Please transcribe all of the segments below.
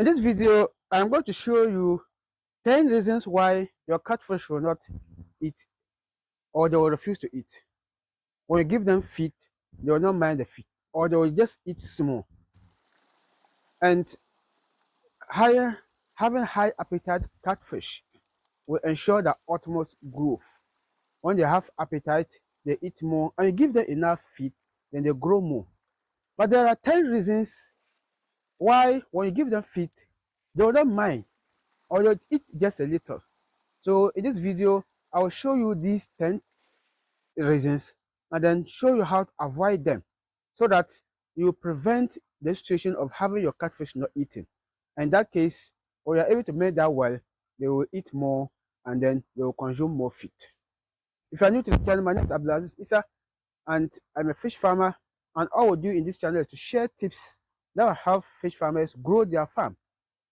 In this video, I'm going to show you 10 reasons why your catfish will not eat or they will refuse to eat. When you give them feed, they will not mind the feed or they will just eat small. And having high appetite catfish will ensure the utmost growth. When they have appetite, they eat more and you give them enough feed, then they grow more. But there are 10 reasons why when you give them feed, they will not mind or they'll eat just a little. So in this video, I will show you these 10 reasons and then show you how to avoid them so that you prevent the situation of having your catfish not eating. In that case, when you're able to make that well, they will eat more and then they will consume more feed. If you're new to the channel, my name is Abdulaziz Issa and I'm a fish farmer, and all we do in this channel is to share tips that will help fish farmers grow their farm.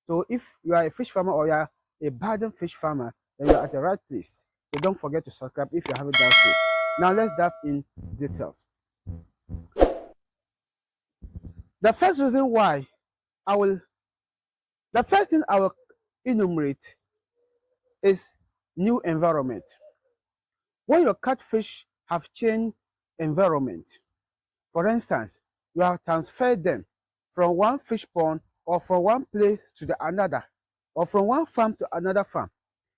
So if you are a fish farmer or you are a budding fish farmer, then you're at the right place. So don't forget to subscribe if you haven't done so. Now let's dive in details. The first reason why the first thing I will enumerate is new environment. When your catfish have changed environment, for instance, you have transferred them from one fish pond or from one place to the another, or from one farm to another farm.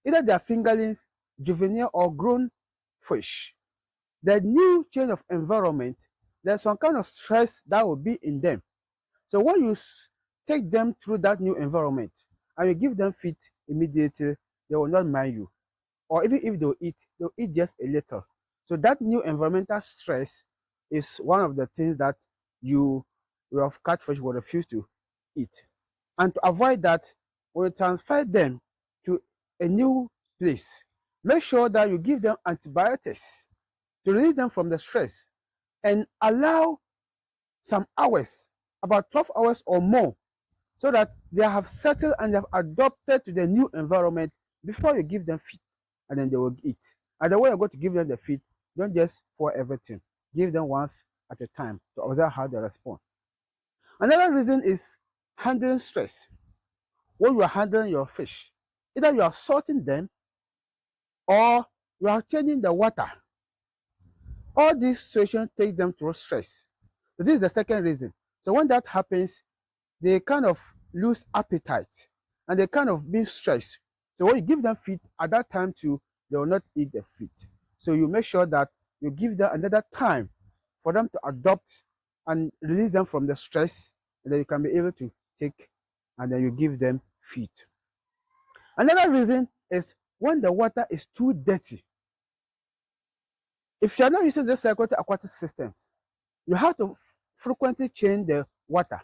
Either they are fingerlings, juvenile, or grown fish. The new change of environment, there's some kind of stress that will be in them. So when you take them through that new environment and you give them feed immediately, they will not mind you. Or even if they'll eat just a little. So that new environmental stress is one of the things that your catfish will refuse to eat. And to avoid that, when you transfer them to a new place, make sure that you give them antibiotics to release them from the stress and allow some hours, about 12 hours or more, so that they have settled and they have adopted to the new environment before you give them feed, and then they will eat. And the way you're going to give them the feed, don't just pour everything. Give them once at a time to observe how they respond. Another reason is handling stress. When you are handling your fish, either you are salting them or you are changing the water. All these situations take them through stress. So this is the second reason. So when that happens, they kind of lose appetite and they kind of be stressed. So when you give them feed at that time too, they will not eat the feed. So you make sure that you give them another time for them to adopt and release them from the stress, and then you can be able to take and then you give them feed. Another reason is when the water is too dirty. If you're not using this circular aquatic systems, you have to frequently change the water.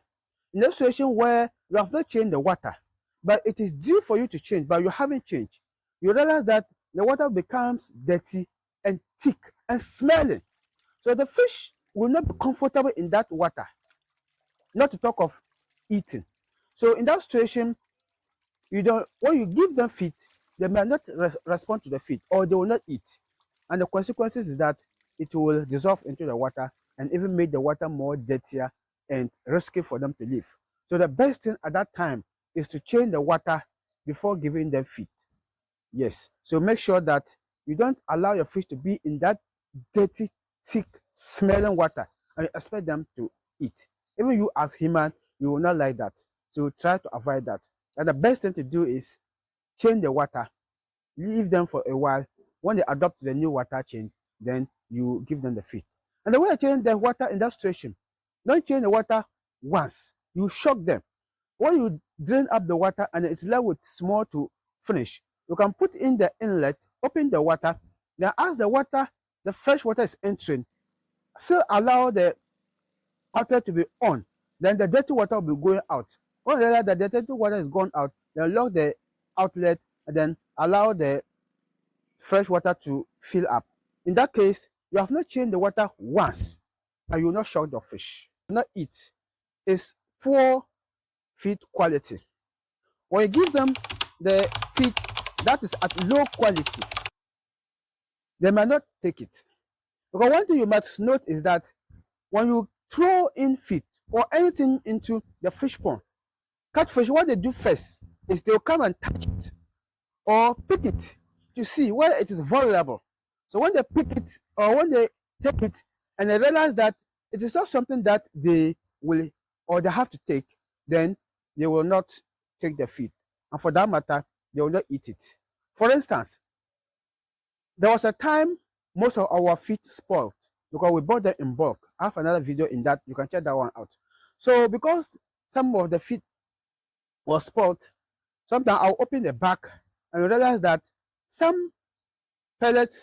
In a situation where you have not changed the water, but it is due for you to change, but you haven't changed, you realize that the water becomes dirty and thick and smelling. So the fish will not be comfortable in that water, not to talk of eating. So in that situation, when you give them feed, they may not respond to the feed or they will not eat. And the consequences is that it will dissolve into the water and even make the water more dirtier and risky for them to live. So the best thing at that time is to change the water before giving them feed. Yes, so make sure that you don't allow your fish to be in that dirty, thick, smelling water and you expect them to eat. Even you as human, you will not like that. So try to avoid that. And the best thing to do is change the water, leave them for a while. When they adopt the new water change, then you give them the feed. And the way I change the water in that situation, don't change the water once. You shock them. When you drain up the water and it's left with small to finish, you can put in the inlet, open the water, then as the fresh water is entering, still allow the outlet to be on, then the dirty water will be going out. When you realize that the dirty water is gone out, then lock the outlet and then allow the fresh water to fill up. In that case, you have not changed the water once and you will not shock the fish. Not eat is poor feed quality. When you give them the feed that is at low quality, they might not take it. Because one thing you must note is that when you throw in feed or anything into the fish pond, Catfish, what they do first is they'll come and touch it or pick it to see where it is vulnerable. So when they pick it or when they take it and they realize that it is not something that they will or they have to take, then they will not take the feed. And for that matter, they will not eat it. For instance, there was a time most of our feed spoiled because we bought them in bulk. I have another video in that. You can check that one out. So because some of the feed was spoiled, sometimes I'll open the back and realize that some pellet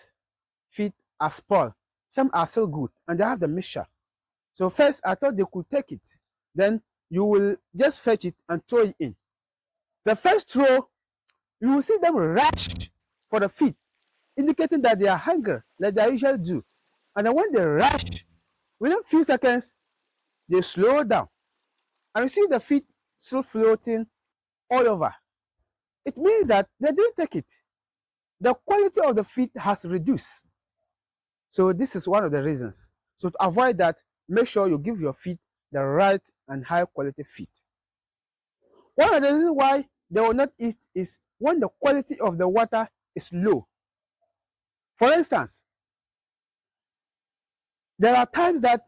feed are spoiled, some are still good, and they have the mixture. So first, I thought they could take it. Then you will just fetch it and throw it in. The first throw, you will see them rush for the feed, indicating that they are hungry, like they usually do. And then when they rush, within a few seconds, they slow down. And you see the feet still floating all over. It means that they didn't take it. The quality of the feed has reduced. So this is one of the reasons. So to avoid that, make sure you give your feed the right and high quality feed. One of the reasons why they will not eat is when the quality of the water is low. For instance, there are times that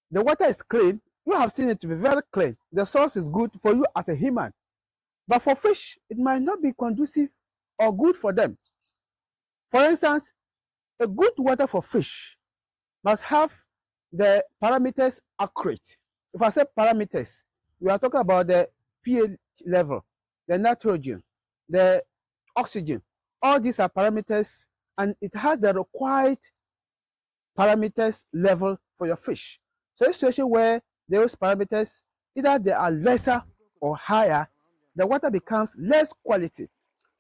the water is clean. You have seen it to be very clean. The source is good for you as a human. But for fish, it might not be conducive or good for them. For instance, a good water for fish must have the parameters accurate. If I say parameters, we are talking about the pH level, the nitrogen, the oxygen. All these are parameters, and it has the required parameters level for your fish. So in a situation where those parameters, either they are lesser or higher, the water becomes less quality.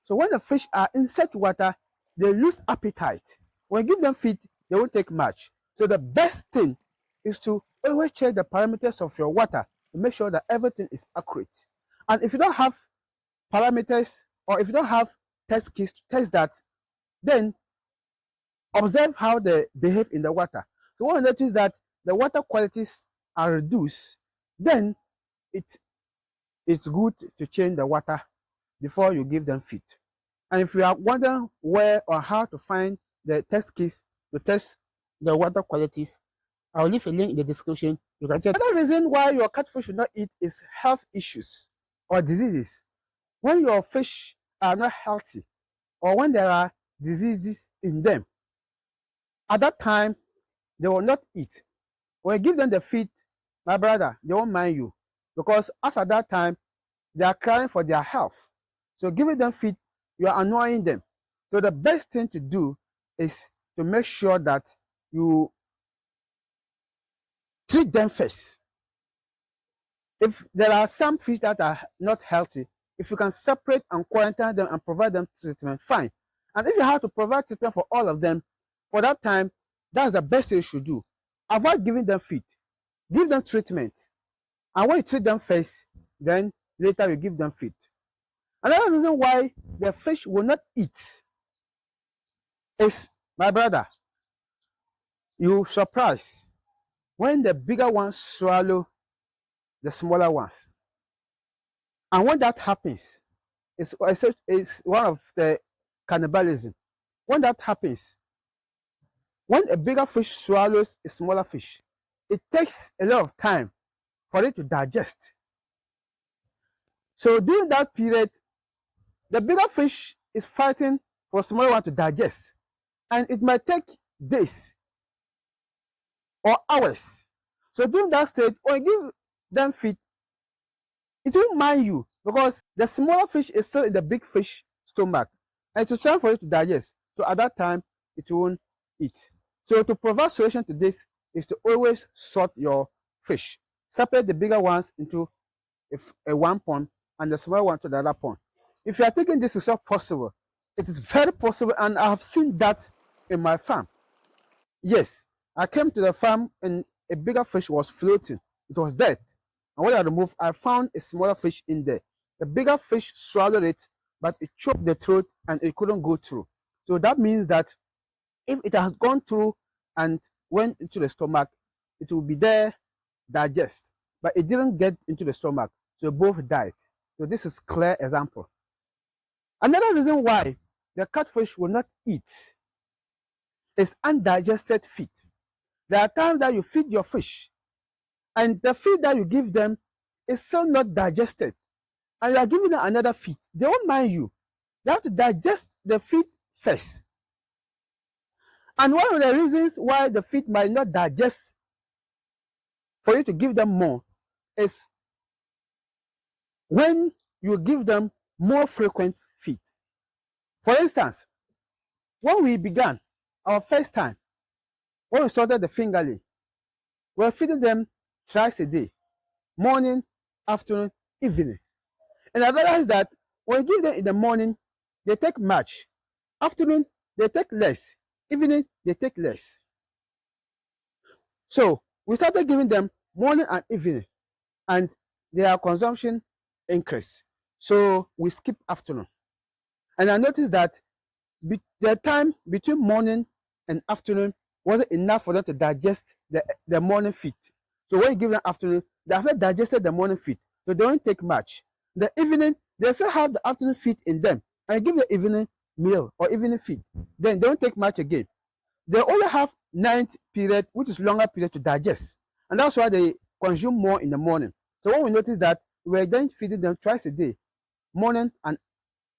So when the fish are in such water, they lose appetite. When you give them feed, they won't take much. So the best thing is to always check the parameters of your water to make sure that everything is accurate. And if you don't have parameters or if you don't have test kits to test that, then observe how they behave in the water. So when you notice that the water qualities are reduced, then it's good to change the water before you give them feed. And if you are wondering where or how to find the test kits to test the water qualities, I'll leave a link in the description. You can check. Another reason why your catfish should not eat is health issues or diseases. When your fish are not healthy or when there are diseases in them, at that time, they will not eat. When you give them the feed, my brother, they won't mind you. Because as at that time, they are crying for their health. So giving them feed, you are annoying them. So the best thing to do is to make sure that you treat them first. If there are some fish that are not healthy, if you can separate and quarantine them and provide them treatment, fine. And if you have to provide treatment for all of them, for that time, that's the best thing you should do. Avoid giving them feed. Give them treatment. And when you treat them first, then later you give them feed. Another reason why the fish will not eat is, my brother, you surprise when the bigger ones swallow the smaller ones. And when that happens, it's one of the cannibalism. When that happens, when a bigger fish swallows a smaller fish, it takes a lot of time for it to digest. So during that period, the bigger fish is fighting for a smaller one to digest. And it might take days or hours. So during that stage, when you give them feed, it won't mind you because the smaller fish is still in the big fish stomach. And it's time for it to digest. So at that time, it won't eat. So to provide solution to this is to always sort your fish. Separate the bigger ones into a one pond and the smaller one to the other pond. If you are thinking this is not possible, it is very possible, and I have seen that in my farm. Yes, I came to the farm and a bigger fish was floating. It was dead. And when I removed, I found a smaller fish in there. The bigger fish swallowed it, but it choked the throat and it couldn't go through. So that means that if it has gone through and went into the stomach, it will be there, digest. But it didn't get into the stomach, so both died. So this is clear example. Another reason why the catfish will not eat is undigested feed. There are times that you feed your fish and the feed that you give them is still not digested, and you are giving them another feed. They won't mind you. They have to digest the feed first. And one of the reasons why the feed might not digest for you to give them more is when you give them more frequent feed. For instance, when we began our first time, when we started the fingerling, we were feeding them thrice a day, morning, afternoon, evening. And I realized that when you give them in the morning, they take much. Afternoon, they take less. Evening, they take less. So we started giving them morning and evening, and their consumption increased. So we skip afternoon. And I noticed that the time between morning and afternoon wasn't enough for them to digest the morning feed. So when you give them afternoon, they have digested the morning feed, so they don't take much. The evening, they still have the afternoon feed in them, and you give the evening meal or evening feed, then they don't take much again. They only have night period, which is longer period to digest, and that's why they consume more in the morning. So when we notice that, we're then feeding them twice a day, morning and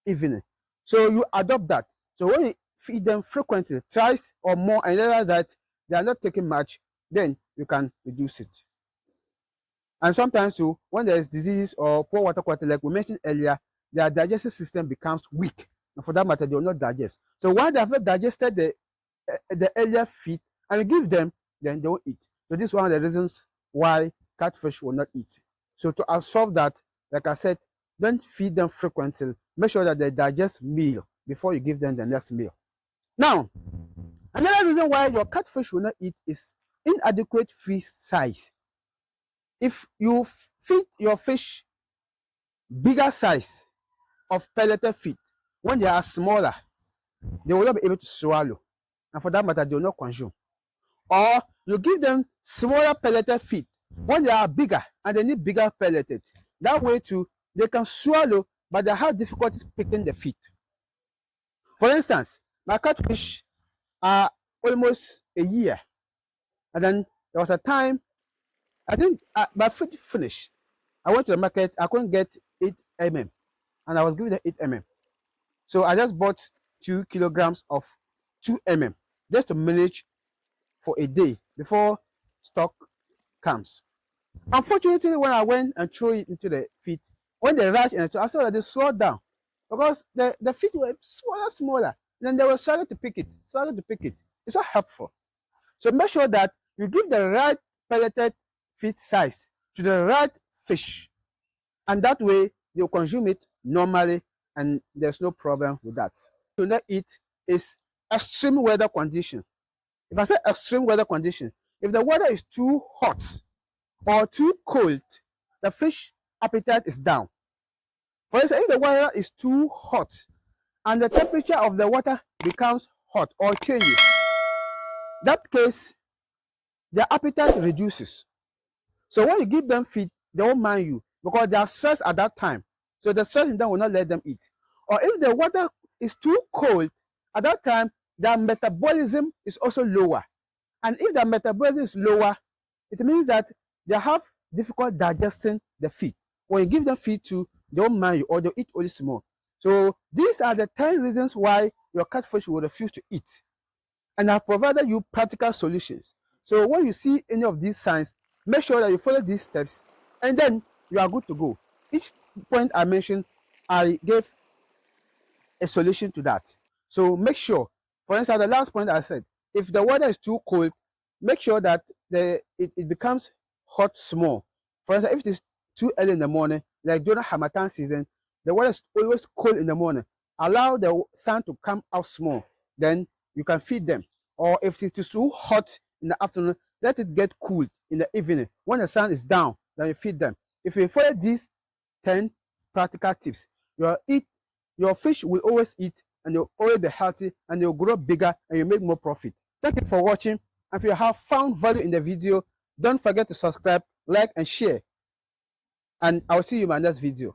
evening. So you adopt that. So when you feed them frequently, twice or more, and realize that they are not taking much, then you can reduce it. And sometimes too, when there is disease or poor water quality, like we mentioned earlier, their digestive system becomes weak, and for that matter, they will not digest. So while they have not digested the earlier feed and you give them, then they won't eat. So this is one of the reasons why catfish will not eat. So to solve that, like I said, don't feed them frequently. Make sure that they digest meal before you give them the next meal. Now, another reason why your catfish will not eat is inadequate feed size. If you feed your fish bigger size of pelleted feed, when they are smaller, they will not be able to swallow, and for that matter, they will not consume. Or you give them smaller pelleted feed when they are bigger and they need bigger pelleted. That way too, they can swallow, but they have difficulty picking the feed. For instance, my catfish are almost a year, and then there was a time, I think my feed finished. I went to the market, I couldn't get 8 mm, and I was given the 8 mm. So I just bought 2 kilograms of 2 mm just to manage for a day before stock comes. Unfortunately, when I went and threw it into the feed, when they rushed, and I saw that they slowed down because the feet were smaller. And then they were starting to pick it. It's not helpful. So make sure that you give the right pelleted feed size to the right fish, and that way they'll consume it normally, and there's no problem with that. To not eat is extreme weather condition. If I say extreme weather condition, if the weather is too hot or too cold, the fish appetite is down. For instance, if the weather is too hot and the temperature of the water becomes hot or changes, that case, their appetite reduces. So when you give them feed, they won't mind you because they are stressed at that time. So the stress in them will not let them eat. Or if the water is too cold, at that time, their metabolism is also lower. And if their metabolism is lower, it means that they have difficult digesting the feed. When you give them feed too, they won't mind you or they'll eat only small. So these are the 10 reasons why your catfish will refuse to eat. And I've provided you practical solutions. So when you see any of these signs, make sure that you follow these steps, and then you are good to go. Each point I mentioned, I gave a solution to that. So make sure, for instance, the last point I said, if the weather is too cold, make sure that it becomes hot small. For instance, if it is too early in the morning, like during Harmattan season, the weather is always cold in the morning. Allow the sun to come out small, then you can feed them. Or if it is too hot in the afternoon, let it get cool in the evening. When the sun is down, then you feed them. If you follow these 10 practical tips, your fish will always eat, and they'll always be healthy, and they'll grow bigger, and you make more profit. Thank you for watching. If you have found value in the video, don't forget to subscribe, like, and share. And I'll see you in my next video.